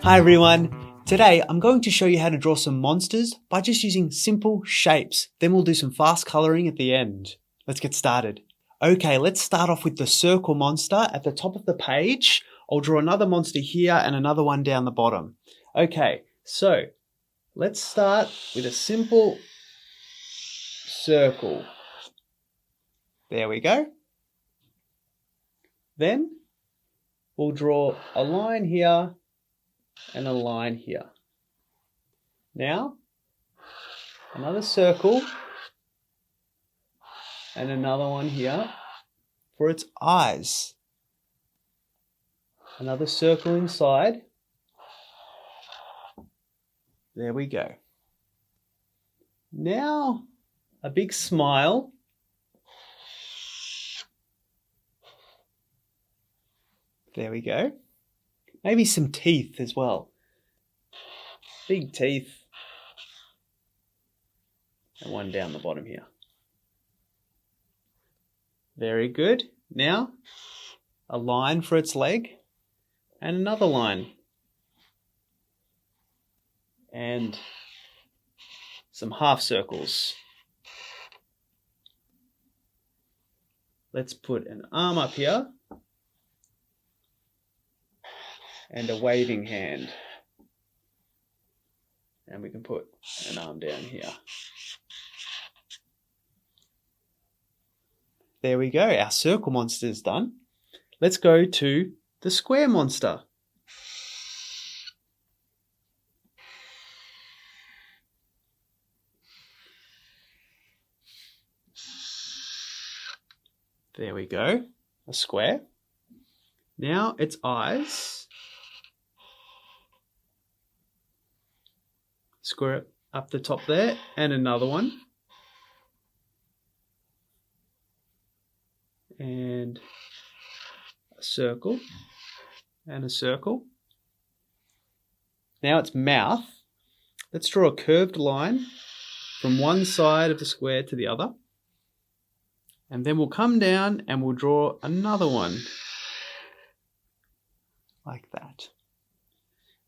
Hi everyone, today I'm going to show you how to draw some monsters by just using simple shapes. Then we'll do some fast colouring at the end. Let's get started. Okay, let's start off with the circle monster at the top of the page. I'll draw another monster here and another one down the bottom. Okay, so let's start with a simple circle. There we go. Then we'll draw a line here and a line here. Now, another circle and another one here for its eyes. Another circle inside. There we go. Now, a big smile. There we go. Maybe some teeth as well. Big teeth. And one down the bottom here. Very good. Now, a line for its leg and another line. And some half circles. Let's put an arm up here and a waving hand. And we can put an arm down here. There we go, our circle monster is done. Let's go to the square monster. There we go, a square. Now its eyes. Square it up the top there, and another one. And a circle, and a circle. Now its mouth. Let's draw a curved line from one side of the square to the other. And then we'll come down and we'll draw another one. Like that.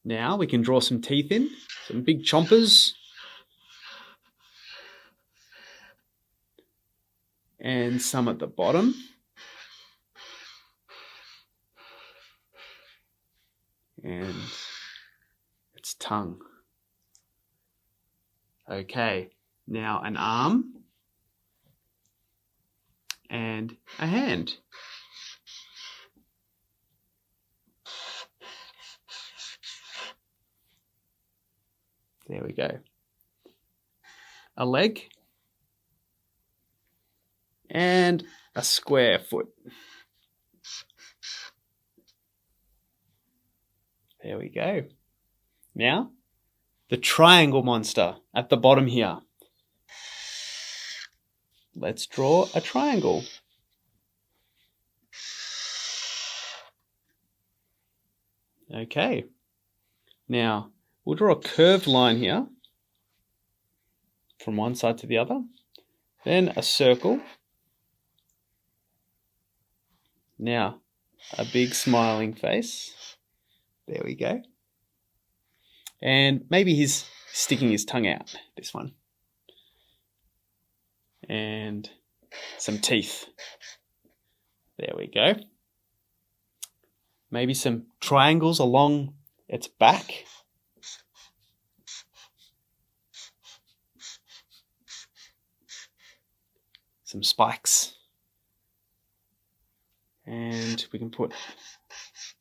Now we can draw some teeth in, some big chompers. And some at the bottom. And its tongue. Okay, now an arm and a hand. There we go. A leg and a square foot. There we go. Now, the triangle monster at the bottom here. Let's draw a triangle. Okay. Now, we'll draw a curved line here from one side to the other. Then a circle. Now, a big smiling face. There we go. And maybe he's sticking his tongue out, this one. And some teeth. There we go. Maybe some triangles along its back. Some spikes. And we can put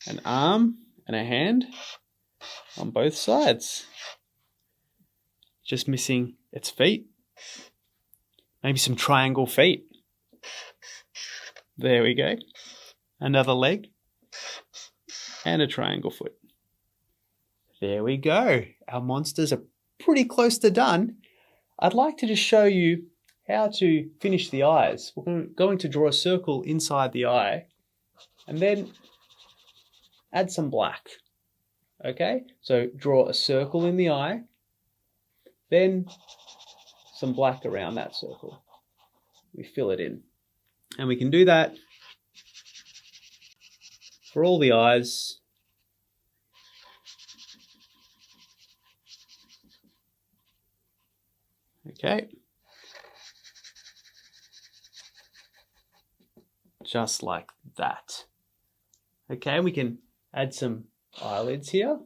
an arm and a hand on both sides. Just missing its feet. Maybe some triangle feet. There we go. Another leg. And a triangle foot. There we go. Our monsters are pretty close to done. I'd like to just show you how to finish the eyes. We're going to draw a circle inside the eye and then add some black. Okay, so draw a circle in the eye, then some black around that circle. We fill it in. And we can do that for all the eyes Okay. Just like that. Okay, we can add some eyelids here.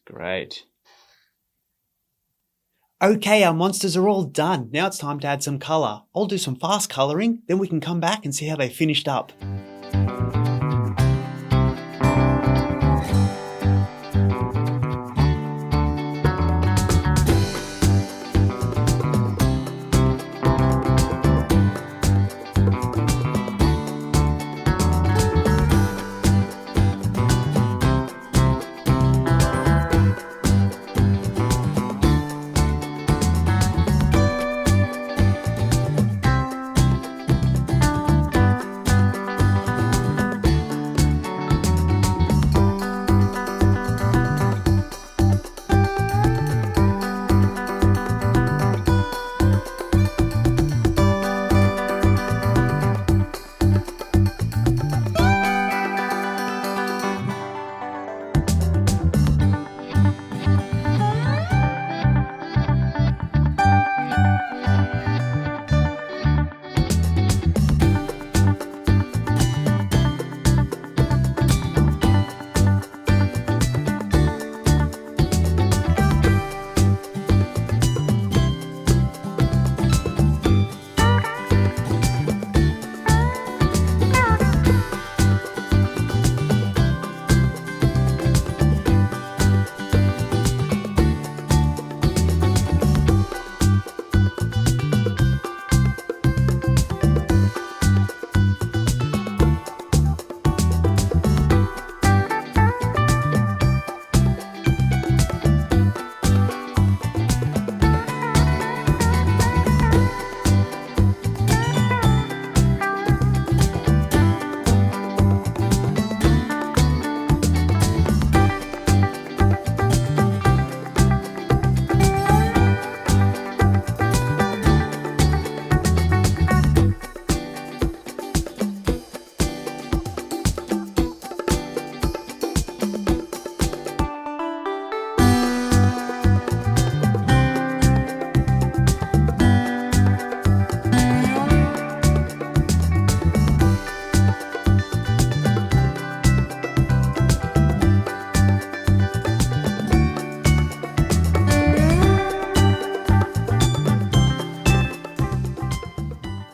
Great. Okay, our monsters are all done. Now it's time to add some colour. I'll do some fast colouring, then we can come back and see how they finished up.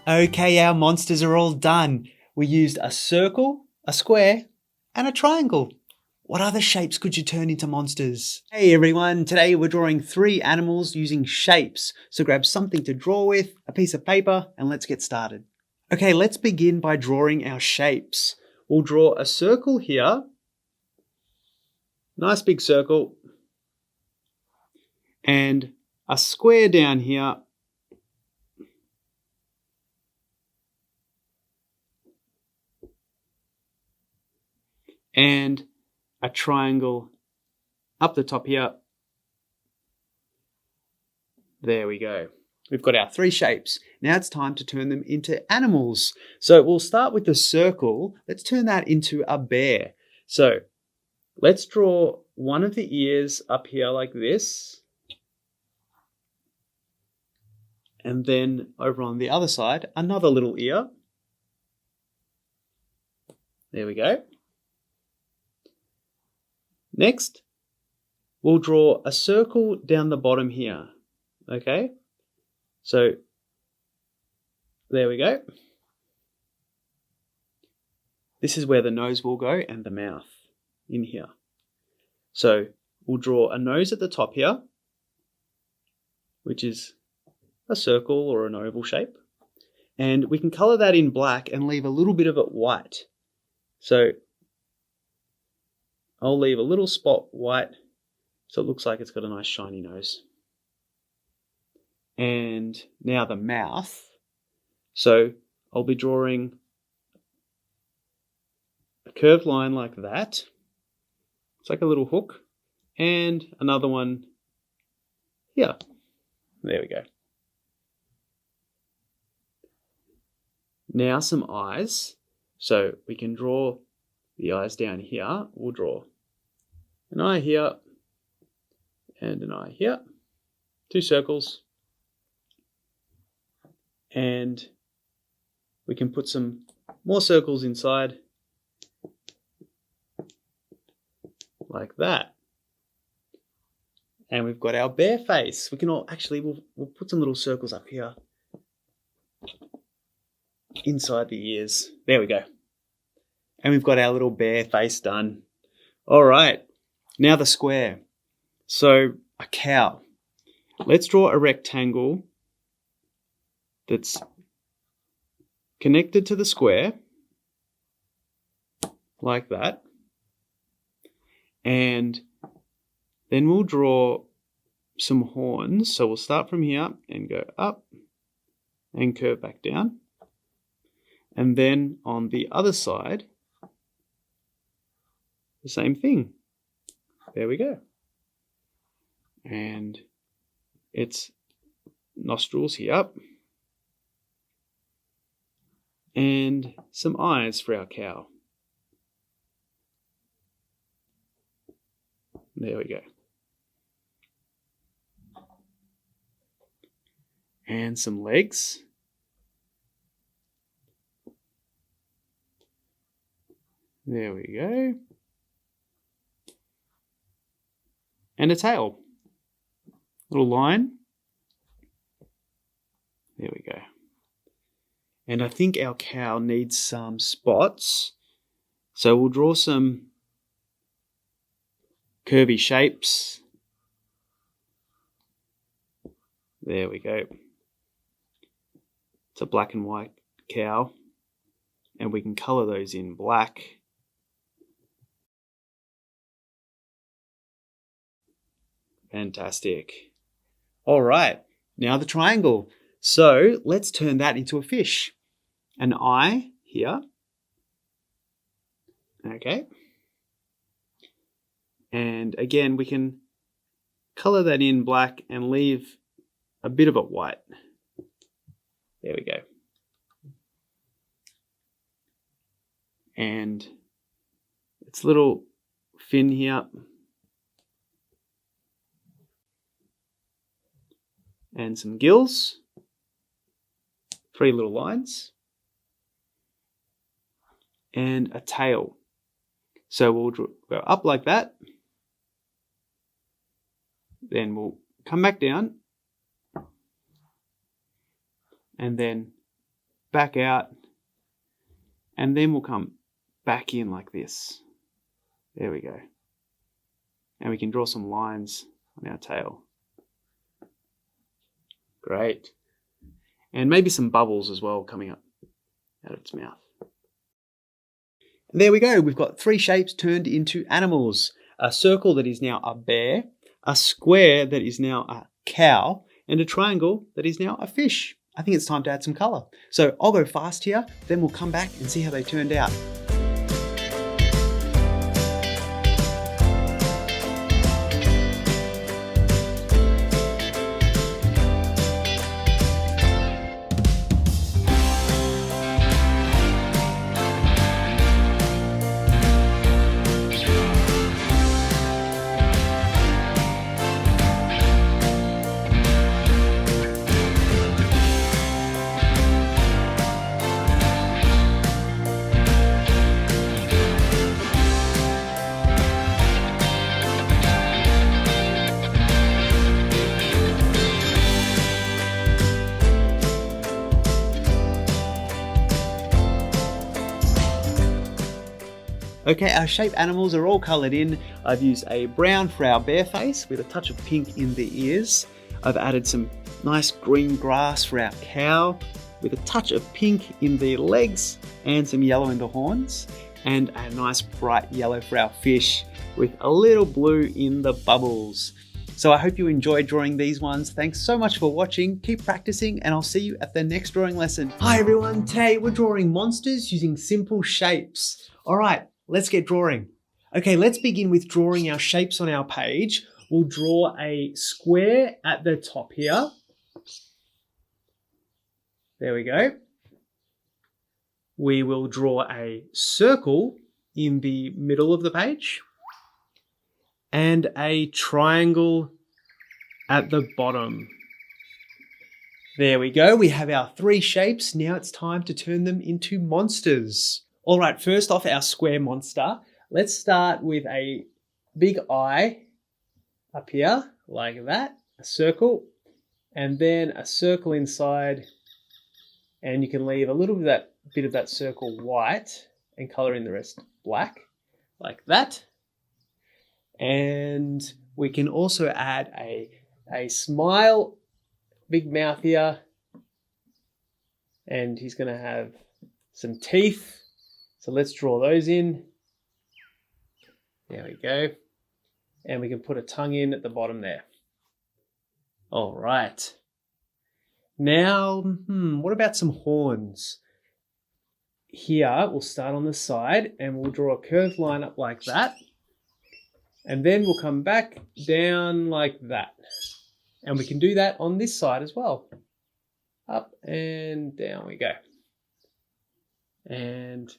Okay, our monsters are all done. We used a circle, a square, and a triangle. What other shapes could you turn into monsters? Hey everyone, today we're drawing 3 animals using shapes. So grab something to draw with, a piece of paper, and let's get started. Okay, let's begin by drawing our shapes. We'll draw a circle here. Nice big circle. And a square down here. And a triangle up the top here. There we go. We've got our 3 shapes. Now it's time to turn them into animals. So we'll start with the circle. Let's turn that into a bear. So let's draw one of the ears up here like this. And then over on the other side, another little ear. There we go. Next, we'll draw a circle down the bottom here, okay? So, there we go. This is where the nose will go and the mouth in here. So, we'll draw a nose at the top here, which is a circle or an oval shape. And we can colour that in black and leave a little bit of it white. So, I'll leave a little spot white so it looks like it's got a nice shiny nose. And now the mouth. So I'll be drawing a curved line like that. It's like a little hook. And another one here. There we go. Now some eyes. So we can draw the eyes down here. We'll draw an eye here, and an eye here. 2 circles. And we can put some more circles inside, like that. And we've got our bear face. We can all actually, we'll put some little circles up here inside the ears. There we go. And we've got our little bear face done. All right, now the square. So a cow. Let's draw a rectangle that's connected to the square, like that. And then we'll draw some horns. So we'll start from here and go up and curve back down. And then on the other side, the same thing. There we go. And its nostrils here. And some eyes for our cow. There we go. And some legs. There we go. And a tail. Little line. There we go. And I think our cow needs some spots. So we'll draw some curvy shapes. There we go. It's a black and white cow. And we can colour those in black. Fantastic. All right, now the triangle. So let's turn that into a fish. An eye here. Okay. And again, we can colour that in black and leave a bit of it white. There we go. And its little fin here. And some gills. 3 little lines. And a tail. So we'll go up like that. Then we'll come back down. And then back out. And then we'll come back in like this. There we go. And we can draw some lines on our tail. Great. And maybe some bubbles as well coming up out of its mouth. And there we go. We've got 3 shapes turned into animals. A circle that is now a bear, a square that is now a cow, and a triangle that is now a fish. I think it's time to add some colour. So I'll go fast here, then we'll come back and see how they turned out. Okay, our shape animals are all coloured in. I've used a brown for our bear face with a touch of pink in the ears. I've added some nice green grass for our cow with a touch of pink in the legs and some yellow in the horns, and a nice bright yellow for our fish with a little blue in the bubbles. So I hope you enjoyed drawing these ones. Thanks so much for watching. Keep practicing and I'll see you at the next drawing lesson. Hi everyone, today we're drawing monsters using simple shapes. All right, let's get drawing. Okay, let's begin with drawing our shapes on our page. We'll draw a square at the top here. There we go. We will draw a circle in the middle of the page. and a triangle at the bottom. There we go. We have our 3 shapes. Now it's time to turn them into monsters. All right, first off, our square monster. Let's start with a big eye up here, like that, a circle, and then a circle inside, and you can leave a little bit of that circle white and color in the rest black, like that. And we can also add a smile, big mouth here, and he's going to have some teeth. So let's draw those in. There we go. And we can put a tongue in at the bottom there. All right. Now, what about some horns? Here, we'll start on the side and we'll draw a curved line up like that. And then we'll come back down like that. And we can do that on this side as well. Up and down we go. And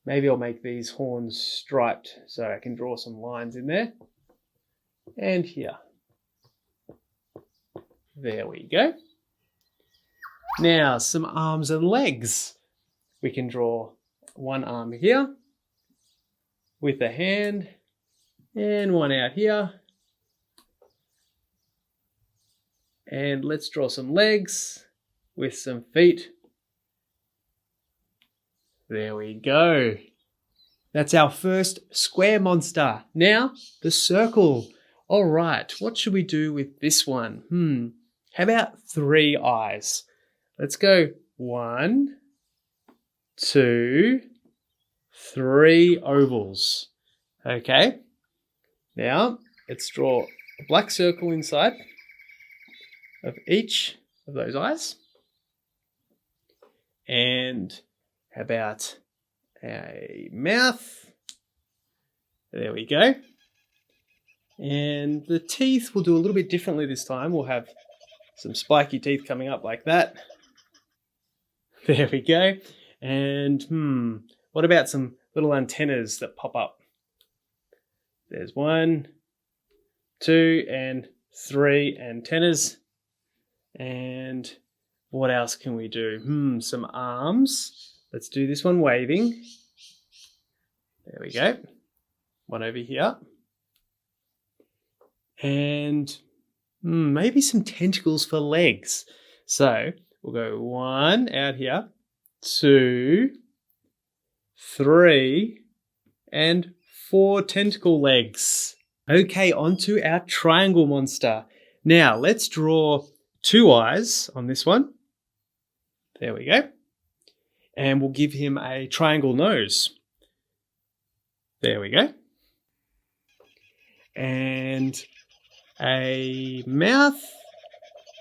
maybe I'll make these horns striped so I can draw some lines in there. And here. There we go. Now, some arms and legs. We can draw one arm here with a hand and one out here. And let's draw some legs with some feet. There we go. That's our first square monster. Now, the circle. All right, what should we do with this one? How about 3 eyes? Let's go 1, 2, 3 ovals. Okay. Now, let's draw a black circle inside of each of those eyes. And how about a mouth? There we go. And the teeth we'll do a little bit differently this time. We'll have some spiky teeth coming up like that. There we go. And what about some little antennas that pop up? There's 1, 2, and 3 antennas. And what else can we do? Some arms. Let's do this one waving. There we go. One over here. And maybe some tentacles for legs. So we'll go 1 out here, 2, 3, and 4 tentacle legs. Okay, onto our triangle monster. Now let's draw 2 eyes on this one. There we go. And we'll give him a triangle nose. There we go. And a mouth.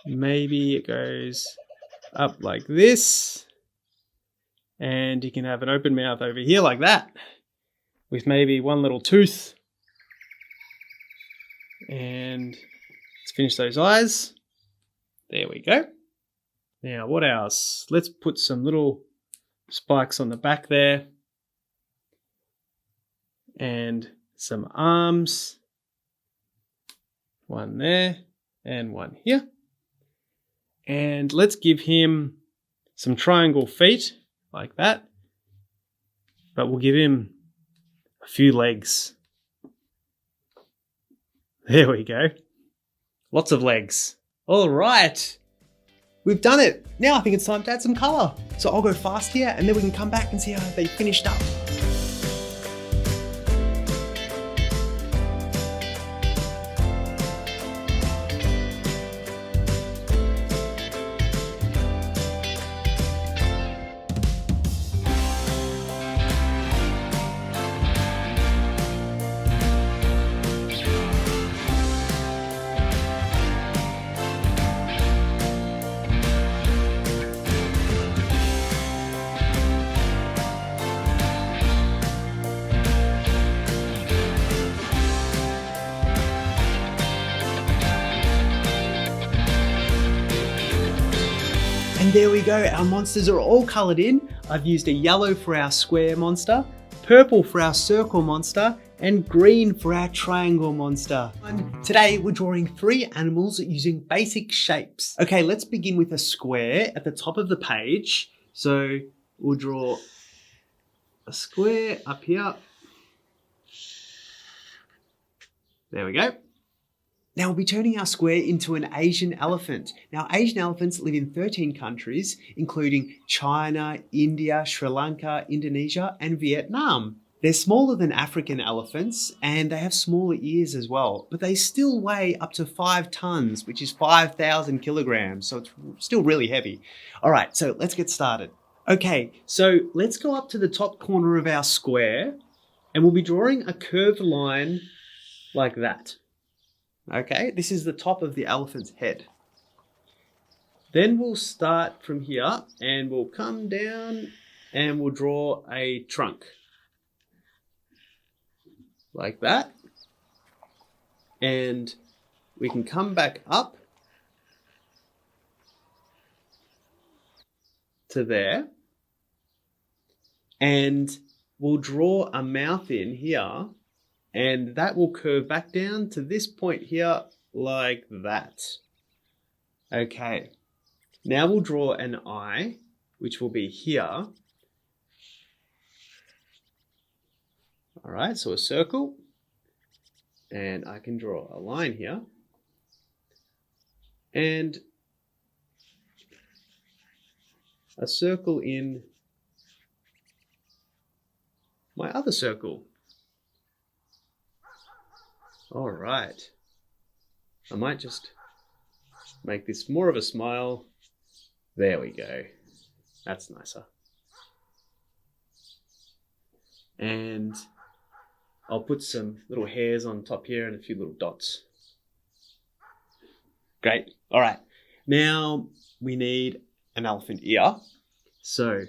Maybe it goes up like this. And you can have an open mouth over here like that, with maybe one little tooth. And let's finish those eyes. There we go. Now, what else? Let's put some little spikes on the back there. And some arms. One there and one here. And let's give him some triangle feet like that. But we'll give him a few legs. There we go. Lots of legs. All right. We've done it. Now I think it's time to add some colour. So I'll go fast here and then we can come back and see how they finished up. And there we go, our monsters are all coloured in. I've used a yellow for our square monster, purple for our circle monster, and green for our triangle monster. And today we're drawing 3 animals using basic shapes. Okay, let's begin with a square at the top of the page. So we'll draw a square up here. There we go. Now we'll be turning our square into an Asian elephant. Now Asian elephants live in 13 countries, including China, India, Sri Lanka, Indonesia, and Vietnam. They're smaller than African elephants and they have smaller ears as well, but they still weigh up to 5 tons, which is 5,000 kilograms. So it's still really heavy. All right, so let's get started. Okay, so let's go up to the top corner of our square and we'll be drawing a curved line like that. Okay, this is the top of the elephant's head. Then we'll start from here and we'll come down and we'll draw a trunk. Like that. And we can come back up to there. And we'll draw a mouth in here. And that will curve back down to this point here, like that. Okay. Now we'll draw an eye, which will be here. All right, so a circle. And I can draw a line here. And a circle in my other circle. All right, I might just make this more of a smile. There we go. That's nicer. And I'll put some little hairs on top here and a few little dots. Great. All right. Now we need an elephant ear. So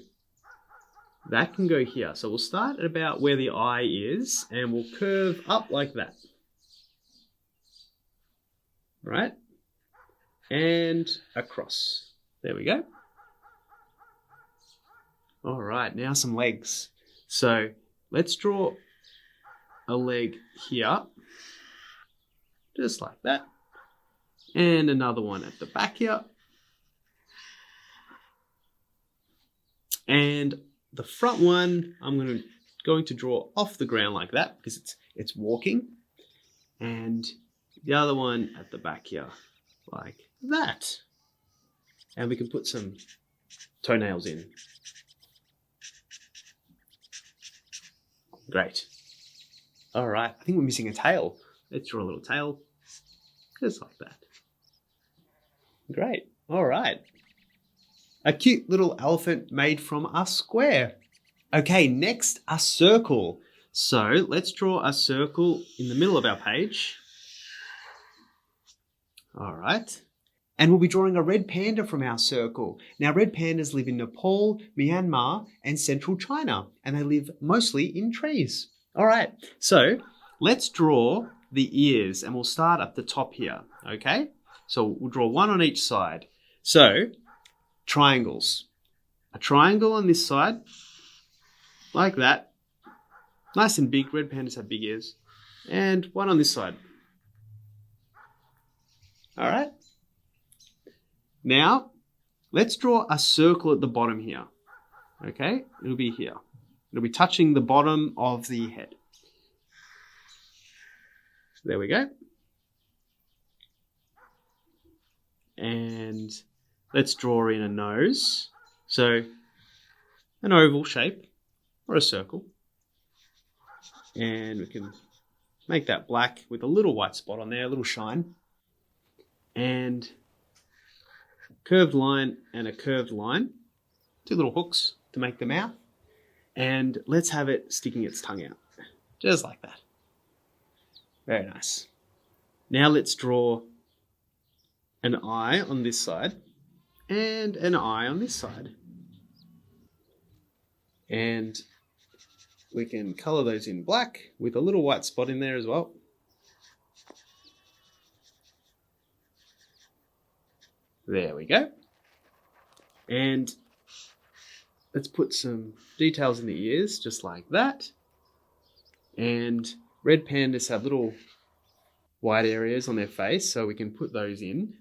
that can go here. So we'll start at about where the eye is and we'll curve up like that. Right? And across. There we go. All right, now some legs. So let's draw a leg here, just like that. And another one at the back here. And the front one, I'm going to draw off the ground like that because it's walking. And the other one at the back here, like that. And we can put some toenails in. Great. All right, I think we're missing a tail. Let's draw a little tail, just like that. Great, all right. A cute little elephant made from a square. Okay, next, a circle. So let's draw a circle in the middle of our page. All right. And we'll be drawing a red panda from our circle. Now, red pandas live in Nepal, Myanmar, and central China, and they live mostly in trees. All right. So let's draw the ears, and we'll start up the top here. Okay. So we'll draw one on each side. So triangles. A triangle on this side, like that. Nice and big. Red pandas have big ears. And one on this side. All right. Now, let's draw a circle at the bottom here. Okay, it'll be here. It'll be touching the bottom of the head. There we go. And let's draw in a nose. So, an oval shape or a circle. And we can make that black with a little white spot on there, a little shine. And curved line and a curved line. 2 little hooks to make the mouth. And let's have it sticking its tongue out. Just like that. Very nice. Now let's draw an eye on this side and an eye on this side. And we can colour those in black with a little white spot in there as well. There we go. And let's put some details in the ears, just like that. And red pandas have little white areas on their face, so we can put those in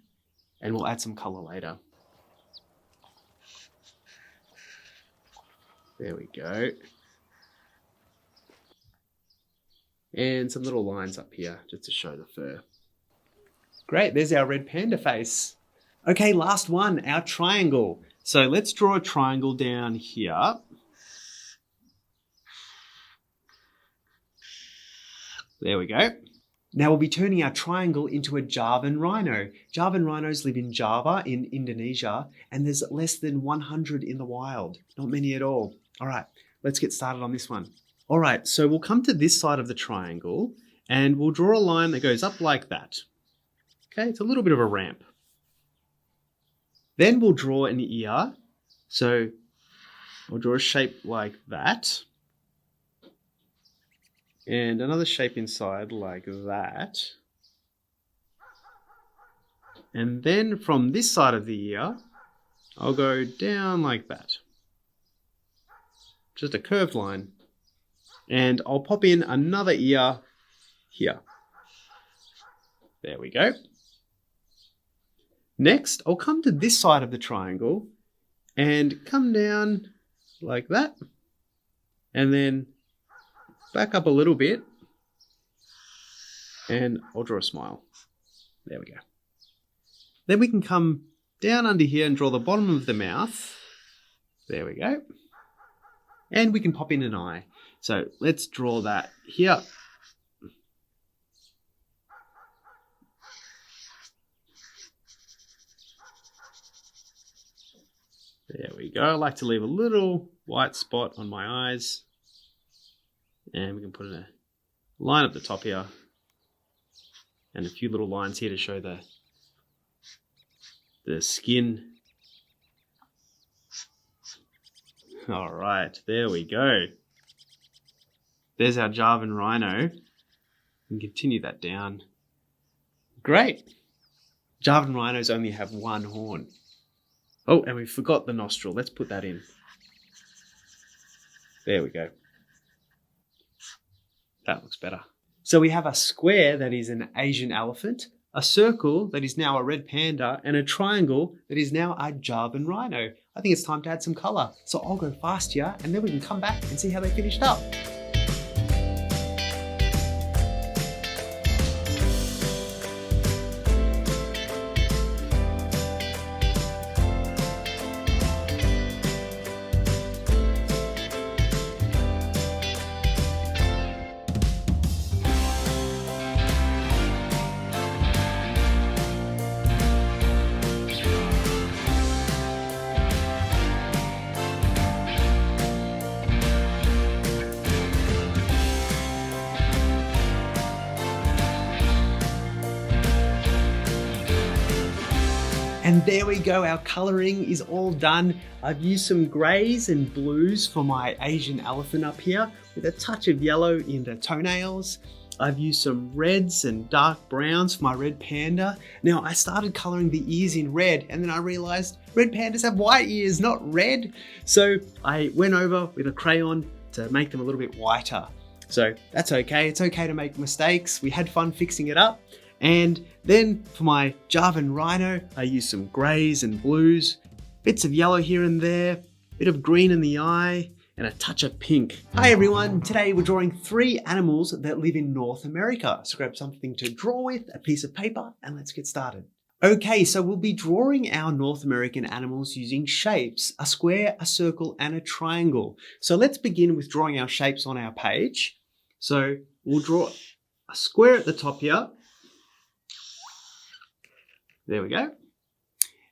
and we'll add some color later. There we go. And some little lines up here just to show the fur. Great, there's our red panda face. Okay, last one, our triangle. So let's draw a triangle down here. There we go. Now we'll be turning our triangle into a Javan rhino. Javan rhinos live in Java in Indonesia, and there's less than 100 in the wild. Not many at all. All right, let's get started on this one. All right, so we'll come to this side of the triangle and we'll draw a line that goes up like that. Okay, it's a little bit of a ramp. Then we'll draw an ear. So I'll draw a shape like that. And another shape inside like that. And then from this side of the ear, I'll go down like that. Just a curved line. And I'll pop in another ear here. There we go. Next, I'll come to this side of the triangle and come down like that. And then back up a little bit. And I'll draw a smile. There we go. Then we can come down under here and draw the bottom of the mouth. There we go. And we can pop in an eye. So let's draw that here. There we go. I like to leave a little white spot on my eyes. And we can put in a line at the top here. And a few little lines here to show the skin. All right, there we go. There's our Javan rhino. And continue that down. Great. Javan rhinos only have one horn. Oh, and we forgot the nostril. Let's put that in. There we go. That looks better. So we have a square that is an Asian elephant, a circle that is now a red panda, and a triangle that is now a Javan rhino. I think it's time to add some color. So I'll go fast here and then we can come back and see how they finished up. And there we go, our colouring is all done. I've used some greys and blues for my Asian elephant up here with a touch of yellow in the toenails. I've used some reds and dark browns for my red panda. Now I started colouring the ears in red and then I realised red pandas have white ears, not red. So I went over with a crayon to make them a little bit whiter. So that's okay, it's okay to make mistakes. We had fun fixing it up. And then for my Javan rhino, I used some greys and blues, bits of yellow here and there, bit of green in the eye, and a touch of pink. Hi everyone, today we're drawing 3 animals that live in North America. So grab something to draw with, a piece of paper, and let's get started. Okay, so we'll be drawing our North American animals using shapes, a square, a circle, and a triangle. So let's begin with drawing our shapes on our page. So we'll draw a square at the top here. There we go.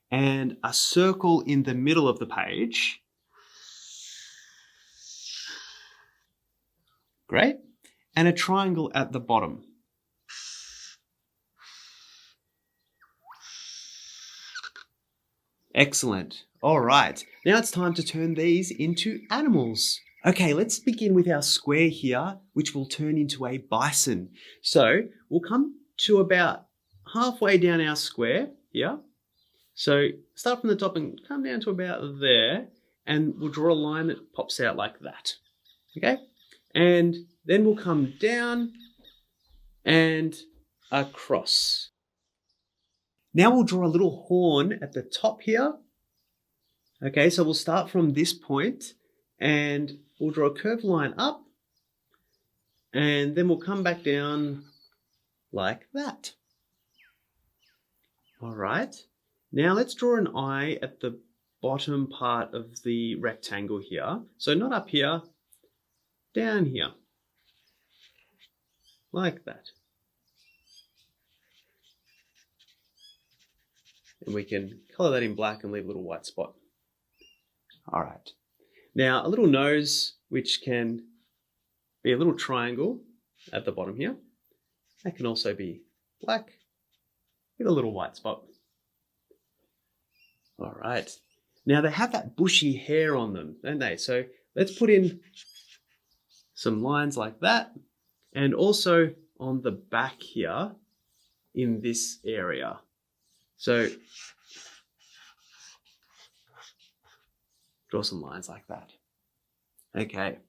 And a circle in the middle of the page. Great. And a triangle at the bottom. Excellent. All right. Now it's time to turn these into animals. Okay, let's begin with our square here, which will turn into a bison. So we'll come to about halfway down our square here. So start from the top and come down to about there, and we'll draw a line that pops out like that. Okay? And then we'll come down and across. Now we'll draw a little horn at the top here. Okay, so we'll start from this point and we'll draw a curved line up and then we'll come back down like that. All right, now let's draw an eye at the bottom part of the rectangle here. So not up here, down here, like that. And we can color that in black and leave a little white spot. All right. Now a little nose, which can be a little triangle at the bottom here. That can also be black with a little white spot. All right. Now they have that bushy hair on them, don't they? So let's put in some lines like that. And also on the back here in this area. So draw some lines like that. Okay.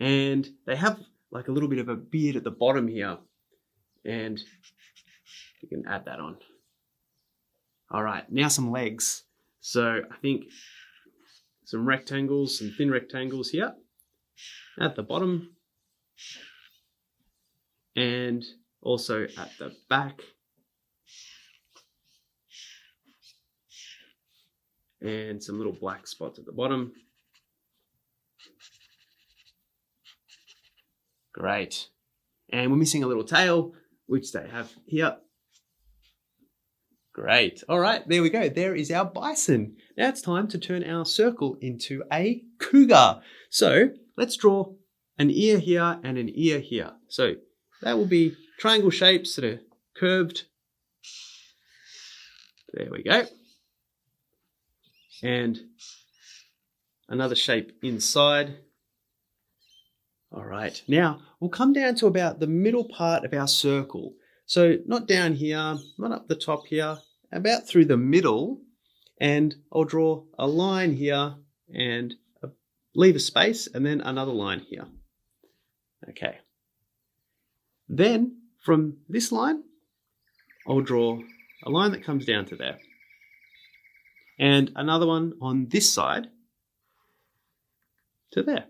And they have like a little bit of a beard at the bottom here. And you can add that on. All right, now some legs. So I think some rectangles, some thin rectangles here at the bottom. And also at the back. And some little black spots at the bottom. Great. And we're missing a little tail, which they have here. Great. All right, there we go. There is our bison. Now it's time to turn our circle into a cougar. So let's draw an ear here and an ear here. So that will be triangle shapes that are curved. There we go. And another shape inside. All right, now we'll come down to about the middle part of our circle. So not down here, not up the top here, about through the middle. And I'll draw a line here and leave a space and then another line here. Okay. Then from this line, I'll draw a line that comes down to there. And another one on this side to there.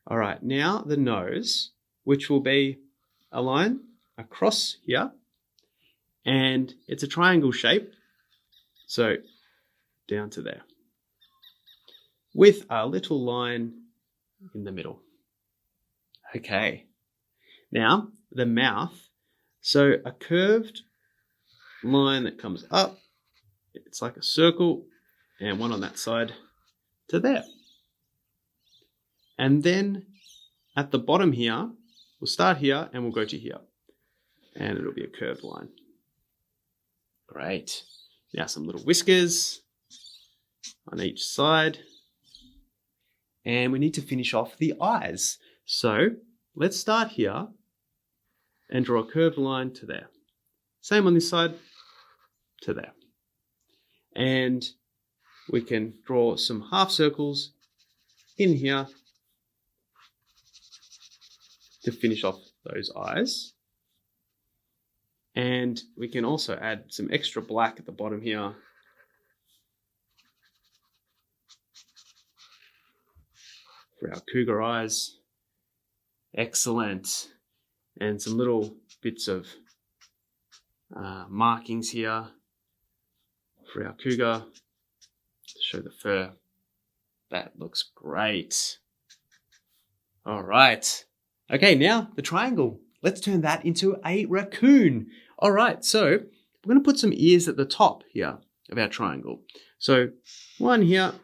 All right, now the nose, which will be a line across here, and it's a triangle shape, so down to there, with a little line in the middle. Okay, now the mouth, so a curved line that comes up, it's like a circle, and one on that side to there. And then at the bottom here, we'll start here and we'll go to here. And it'll be a curved line. Great. Now some little whiskers on each side. And we need to finish off the eyes. So let's start here and draw a curved line to there. Same on this side to there. And we can draw some half circles in here to finish off those eyes. And we can also add some extra black at the bottom here. For our cougar eyes. Excellent. And some little bits of markings here for our cougar to show the fur. That looks great. All right. Okay, now the triangle. Let's turn that into a raccoon. All right, so we're going to put some ears at the top here of our triangle. So one here,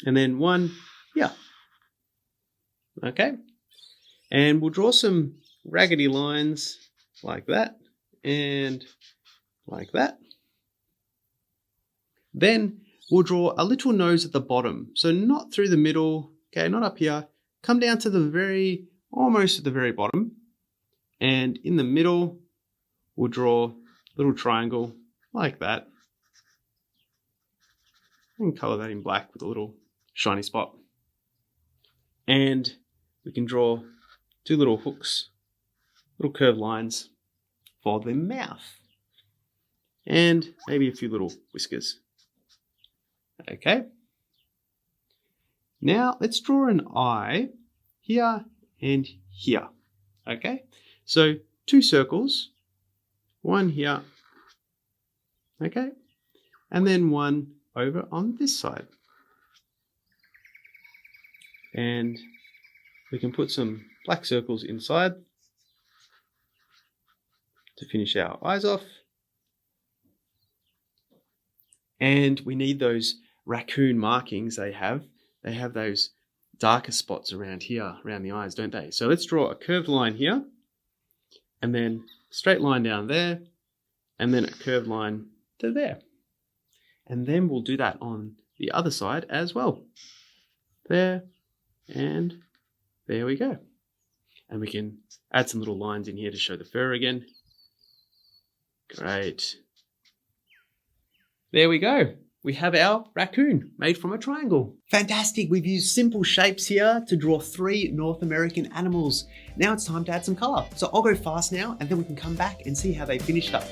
and then one here. Okay, and we'll draw some raggedy lines like that and like that. Then we'll draw a little nose at the bottom. So not through the middle, okay, not up here. Come down to the almost at the very bottom. And in the middle, we'll draw a little triangle like that. And color that in black with a little shiny spot. And we can draw two little hooks little curved lines for the mouth. And maybe a few little whiskers. Okay. Now let's draw an eye here and here. Okay. So 2 circles. One here. Okay. And then one over on this side. And we can put some black circles inside to finish our eyes off. And we need those raccoon markings they have. They have those darker spots around here, around the eyes, don't they? So let's draw a curved line here, and then a straight line down there, and then a curved line to there. And then we'll do that on the other side as well. There, and there we go. And we can add some little lines in here to show the fur again. Great. There we go. We have our raccoon made from a triangle. Fantastic. We've used simple shapes here to draw 3 North American animals. Now it's time to add some color. So I'll go fast now, and then we can come back and see how they finished up.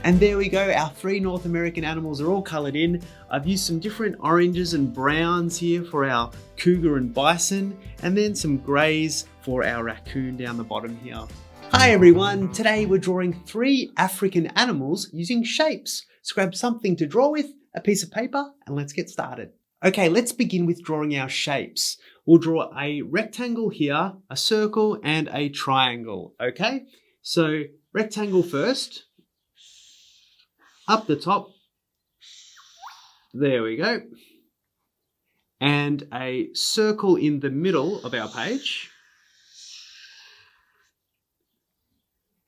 And there we go, our 3 North American animals are all coloured in. I've used some different oranges and browns here for our cougar and bison, and then some greys for our raccoon down the bottom here. Hi everyone, today we're drawing 3 African animals using shapes. So grab something to draw with, a piece of paper, and let's get started. Okay, let's begin with drawing our shapes. We'll draw a rectangle here, a circle, and a triangle, okay? So rectangle first. Up the top, there we go, and a circle in the middle of our page,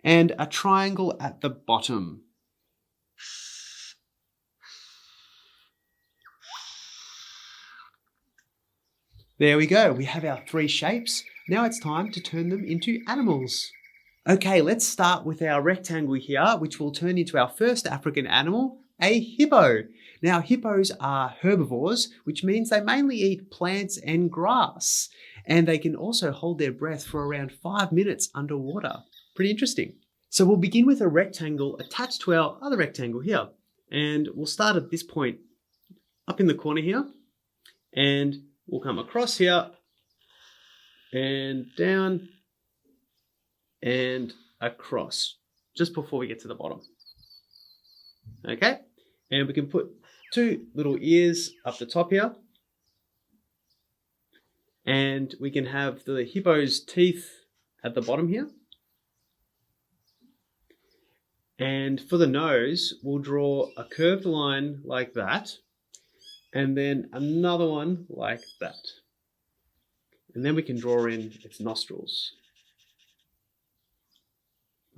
and a triangle at the bottom. There we go, we have our 3 shapes. Now it's time to turn them into animals. Okay, let's start with our rectangle here, which will turn into our first African animal, a hippo. Now, hippos are herbivores, which means they mainly eat plants and grass, and they can also hold their breath for around 5 minutes underwater. Pretty interesting. So we'll begin with a rectangle attached to our other rectangle here, and we'll start at this point up in the corner here, and we'll come across here and down and across just before we get to the bottom. Okay, and we can put 2 little ears up the top here, and we can have the hippo's teeth at the bottom here. And for the nose, we'll draw a curved line like that, and then another one like that. And then we can draw in its nostrils.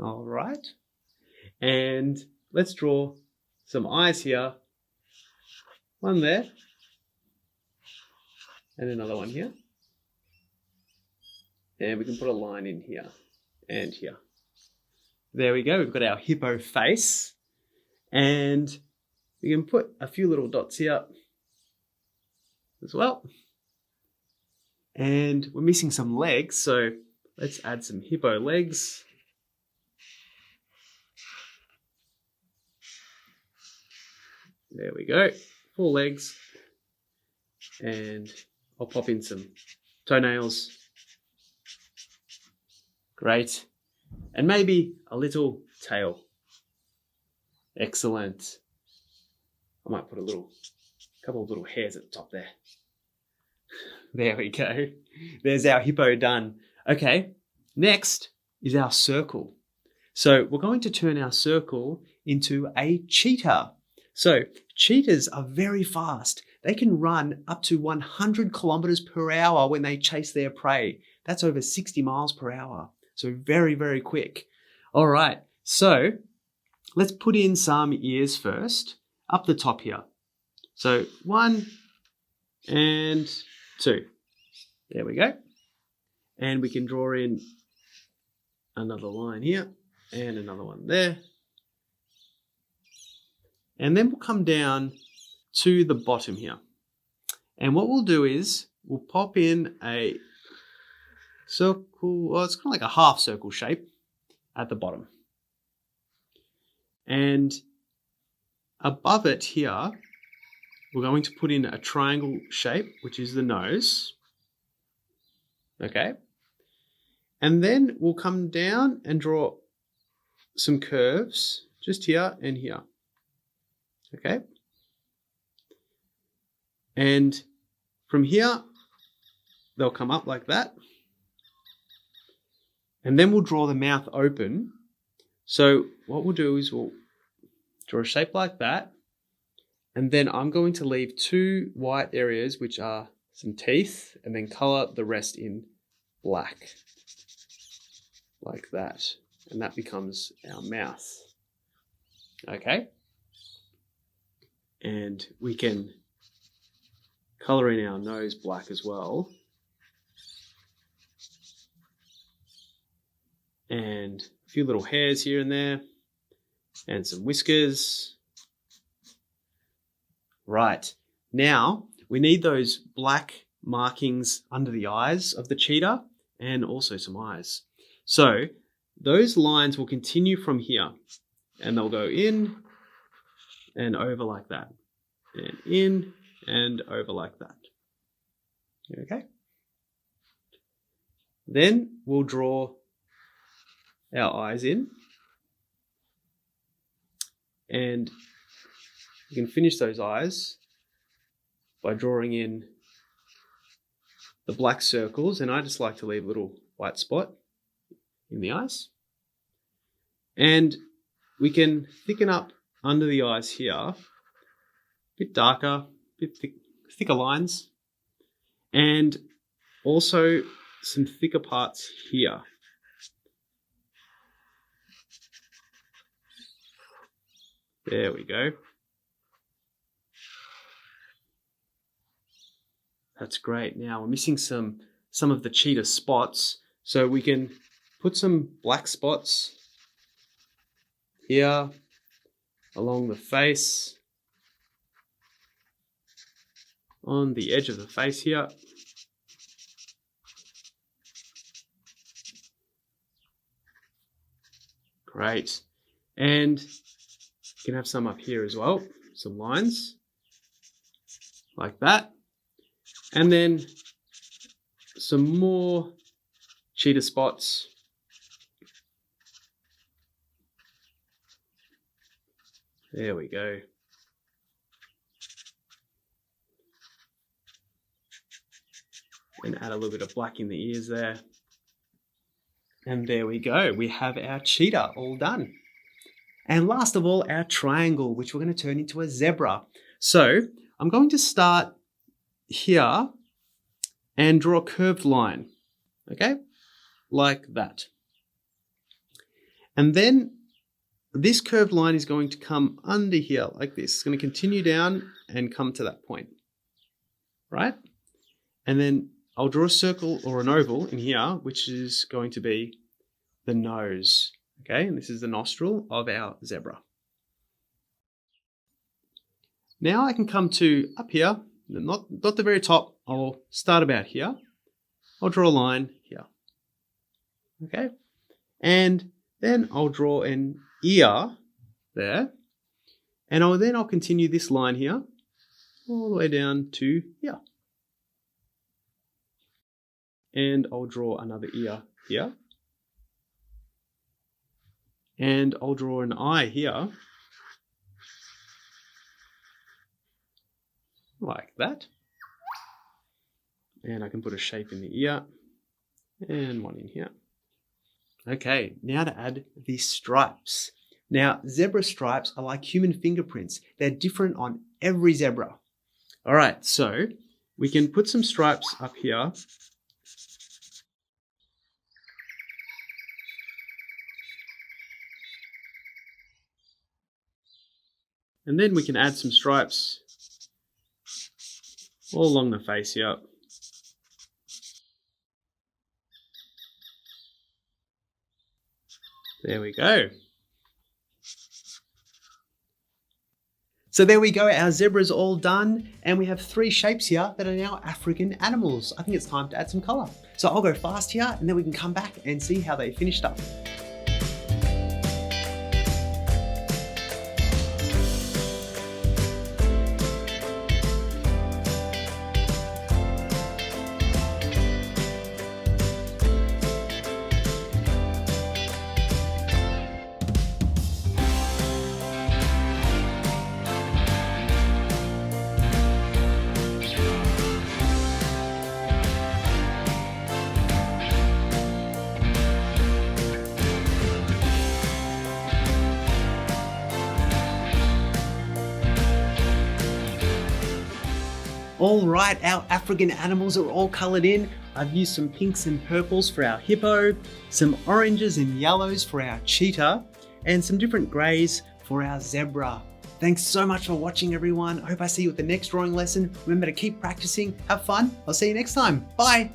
All right, and let's draw some eyes here. One there, and another one here. And we can put a line in here and here. There we go, we've got our hippo face. And we can put a few little dots here as well. And we're missing some legs, so let's add some hippo legs. There we go, 4 legs, and I'll pop in some toenails. Great, and maybe a little tail. Excellent. I might put a couple of little hairs at the top there. There we go. There's our hippo done. Okay, Next is our circle. So we're going to turn our circle into a cheetah. So cheetahs are very fast. They can run up to 100 kilometers per hour when they chase their prey. That's over 60 miles per hour. So very, very quick. All right, so let's put in some ears first, up the top here. So 1 and 2. There we go. And we can draw in another line here and another one there. And then we'll come down to the bottom here. And what we'll do is we'll pop in a circle, well, it's kind of like a half circle shape at the bottom. And above it here, we're going to put in a triangle shape, which is the nose. Okay. And then we'll come down and draw some curves just here and here. Okay. And from here, they'll come up like that. And then we'll draw the mouth open. So what we'll do is we'll draw a shape like that. And then I'm going to leave 2 white areas, which are some teeth, and then color the rest in black. Like that. And that becomes our mouth. Okay. And we can color in our nose black as well. And a few little hairs here and there. And some whiskers. Right. Now, we need those black markings under the eyes of the cheetah and also some eyes. So, those lines will continue from here. And they'll go in and over like that. And in and over like that. Okay. Then we'll draw our eyes in. And you can finish those eyes by drawing in the black circles. And I just like to leave a little white spot in the eyes. And we can thicken up under the eyes here, a bit darker, a bit thicker lines, and also some thicker parts here. There we go. That's great. Now we're missing some of the cheetah spots, so we can put some black spots here along the face, on the edge of the face here. Great. And you can have some up here as well, some lines like that. And then some more cheetah spots. There we go. And add a little bit of black in the ears there. And there we go. We have our cheetah all done. And last of all, our triangle, which we're going to turn into a zebra. So I'm going to start here and draw a curved line. Okay? Like that. And then this curved line is going to come under here like this. It's going to continue down and come to that point. Right? And then I'll draw a circle or an oval in here, which is going to be the nose. Okay, and this is the nostril of our zebra. Now I can come to up here, not the very top. I'll start about here. I'll draw a line here. Okay, and then I'll draw an ear there, and I'll continue this line here all the way down to here. And I'll draw another ear here. And I'll draw an eye here. Like that. And I can put a shape in the ear. And one in here. Okay, now to add the stripes. Now, zebra stripes are like human fingerprints. They're different on every zebra. All right, so we can put some stripes up here. And then we can add some stripes all along the face here. There we go. So there we go, our zebra's all done, and we have 3 shapes here that are now African animals. I think it's time to add some colour. So I'll go fast here, and then we can come back and see how they finished up. All right, our African animals are all coloured in. I've used some pinks and purples for our hippo, some oranges and yellows for our cheetah, and some different greys for our zebra. Thanks so much for watching, everyone. I hope I see you at the next drawing lesson. Remember to keep practicing, have fun. I'll see you next time. Bye.